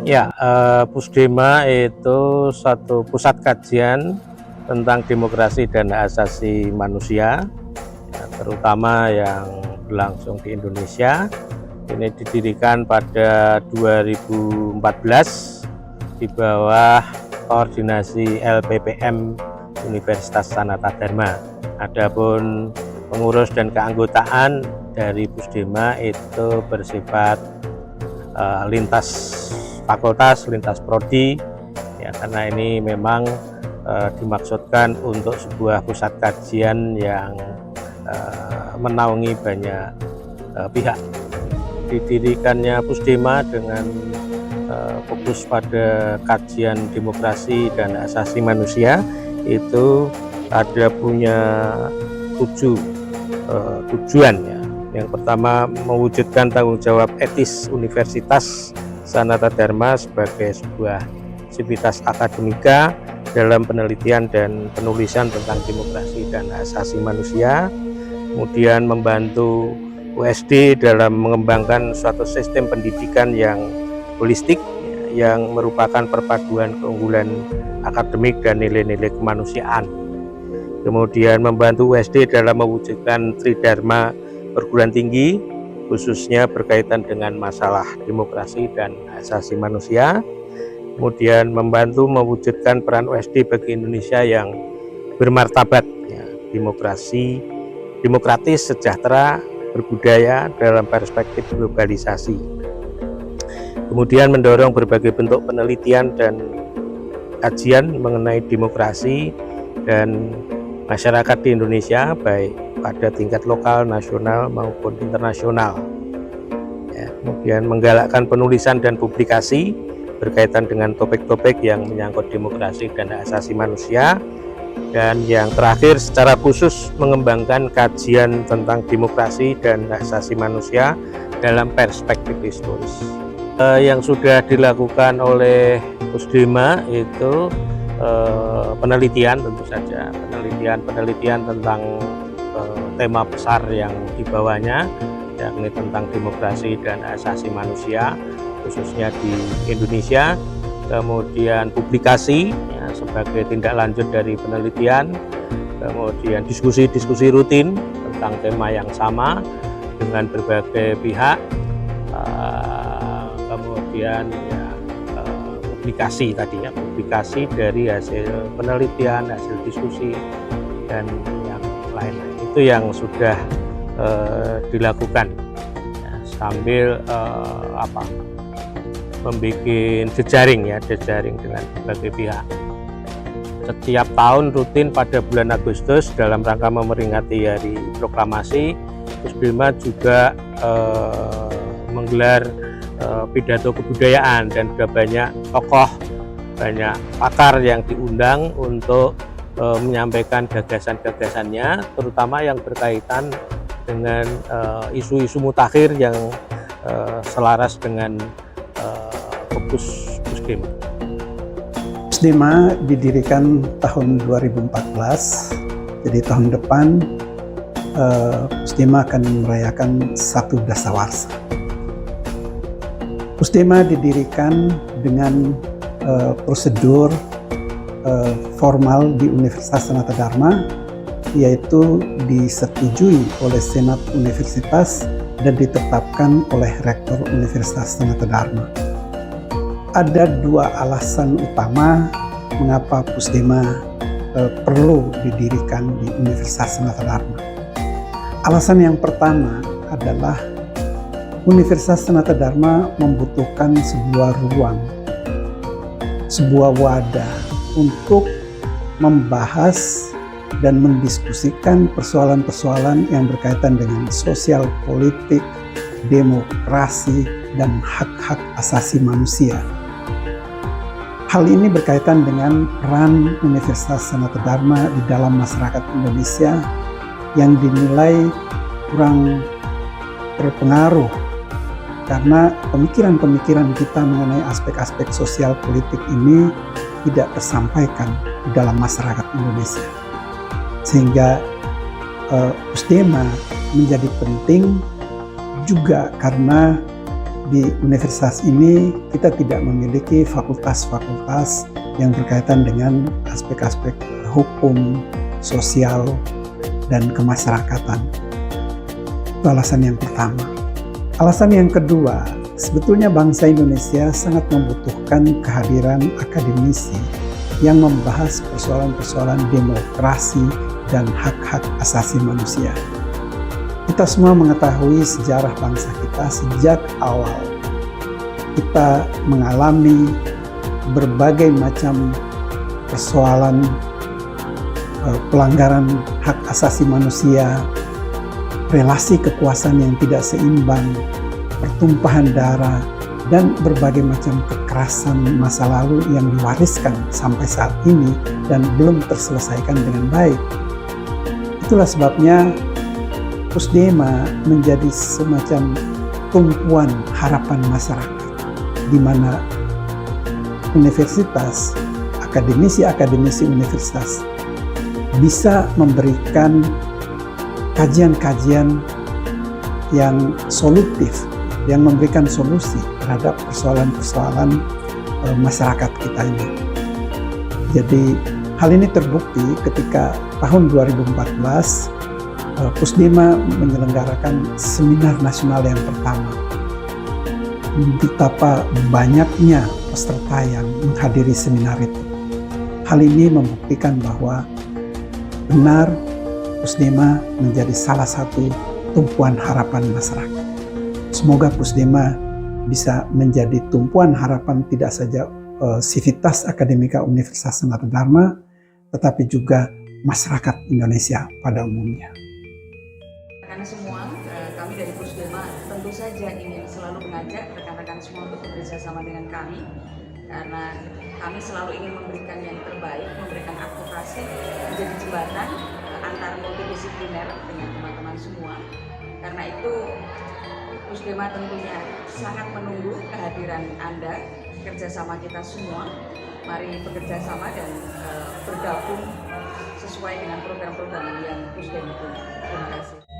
Ya, Pusdema itu satu pusat kajian tentang demokrasi dan hak asasi manusia, ya, terutama yang berlangsung di Indonesia. Ini didirikan pada 2014 di bawah koordinasi LPPM Universitas Sanata Dharma. Adapun pengurus dan keanggotaan dari Pusdema itu bersifat lintas fakultas, lintas prodi, ya, karena ini memang dimaksudkan untuk sebuah pusat kajian yang menaungi banyak pihak. Didirikannya Pusdema dengan fokus pada kajian demokrasi dan hak asasi manusia itu ada punya 7 tujuan, ya. Yang pertama, mewujudkan tanggung jawab etis Universitas Sanata Dharma sebagai sebuah sivitas akademika dalam penelitian dan penulisan tentang demokrasi dan hak asasi manusia. Kemudian membantu USD dalam mengembangkan suatu sistem pendidikan yang holistik, yang merupakan perpaduan keunggulan akademik dan nilai-nilai kemanusiaan. Kemudian membantu USD dalam mewujudkan Tridharma perguruan tinggi, khususnya berkaitan dengan masalah demokrasi dan hak asasi manusia. Kemudian membantu mewujudkan peran USD bagi Indonesia yang bermartabat, ya, demokratis, sejahtera, berbudaya dalam perspektif globalisasi. Kemudian mendorong berbagai bentuk penelitian dan kajian mengenai demokrasi dan masyarakat di Indonesia, baik pada tingkat lokal, nasional maupun internasional. Ya, kemudian menggalakkan penulisan dan publikasi berkaitan dengan topik-topik yang menyangkut demokrasi dan hak asasi manusia. Dan yang terakhir, secara khusus mengembangkan kajian tentang demokrasi dan hak asasi manusia dalam perspektif historis. Yang sudah dilakukan oleh Pusdema itu penelitian, tentu saja penelitian tentang tema besar yang dibawanya, yakni tentang demokrasi dan hak asasi manusia khususnya di Indonesia. Kemudian publikasi, ya, sebagai tindak lanjut dari penelitian. Kemudian diskusi rutin tentang tema yang sama dengan berbagai pihak. Kemudian ya, publikasi dari hasil penelitian, hasil diskusi, dan yang lain-lain. Itu yang sudah dilakukan, ya, sambil membuat jejaring dengan berbagai pihak. Setiap tahun rutin pada bulan Agustus dalam rangka memperingati Hari Proklamasi, Pusdema juga menggelar pidato kebudayaan, dan juga banyak tokoh, banyak pakar yang diundang untuk menyampaikan gagasan-gagasannya, terutama yang berkaitan dengan isu-isu mutakhir yang selaras dengan fokus Pusdema. Pusdema didirikan tahun 2014, jadi tahun depan Pusdema akan merayakan 1 dasawarsa. Pusdema didirikan dengan prosedur formal di Universitas Sanata Dharma, yaitu disetujui oleh Senat Universitas dan ditetapkan oleh Rektor Universitas Sanata Dharma. Ada 2 alasan utama mengapa Pusdema perlu didirikan di Universitas Sanata Dharma. Alasan yang pertama adalah Universitas Sanata Dharma membutuhkan sebuah ruang, sebuah wadah untuk membahas dan mendiskusikan persoalan-persoalan yang berkaitan dengan sosial, politik, demokrasi, dan hak-hak asasi manusia. Hal ini berkaitan dengan peran Universitas Sanata Dharma di dalam masyarakat Indonesia yang dinilai kurang berpengaruh karena pemikiran-pemikiran kita mengenai aspek-aspek sosial politik ini tidak tersampaikan di dalam masyarakat Indonesia. Sehingga Pusdema menjadi penting juga karena Di universitas ini kita tidak memiliki fakultas-fakultas yang berkaitan dengan aspek-aspek hukum, sosial, dan kemasyarakatan. Itu alasan yang pertama. Alasan yang kedua, sebetulnya bangsa Indonesia sangat membutuhkan kehadiran akademisi yang membahas persoalan-persoalan demokrasi dan hak-hak asasi manusia. Kita semua mengetahui sejarah bangsa kita sejak awal. Kita mengalami berbagai macam persoalan pelanggaran hak asasi manusia, relasi kekuasaan yang tidak seimbang, pertumpahan darah, dan berbagai macam kekerasan masa lalu yang diwariskan sampai saat ini dan belum terselesaikan dengan baik. Itulah sebabnya Pusdema menjadi semacam tumpuan harapan masyarakat, di mana universitas, akademisi-akademisi universitas bisa memberikan kajian-kajian yang solutif, yang memberikan solusi terhadap persoalan-persoalan masyarakat kita ini. Jadi hal ini terbukti ketika tahun 2014 Pusdema menyelenggarakan seminar nasional yang pertama. Betapa banyaknya peserta yang menghadiri seminar itu. Hal ini membuktikan bahwa benar Pusdema menjadi salah satu tumpuan harapan masyarakat. Semoga Pusdema bisa menjadi tumpuan harapan tidak saja Sivitas Akademika Universitas Sanata Dharma, tetapi juga masyarakat Indonesia pada umumnya. Rekan semua, kami dari Pusdema tentu saja ingin selalu mengajak rekan-rekan semua untuk bekerja sama dengan kami, karena kami selalu ingin memberikan yang terbaik, memberikan advokasi, menjadi jembatan antar multidisipliner dengan teman-teman semua. Karena itu Pusdema tentunya sangat menunggu kehadiran Anda, kerjasama kita semua. Mari bekerja sama dan bergabung sesuai dengan program-program yang Pusdema punya. Terima kasih.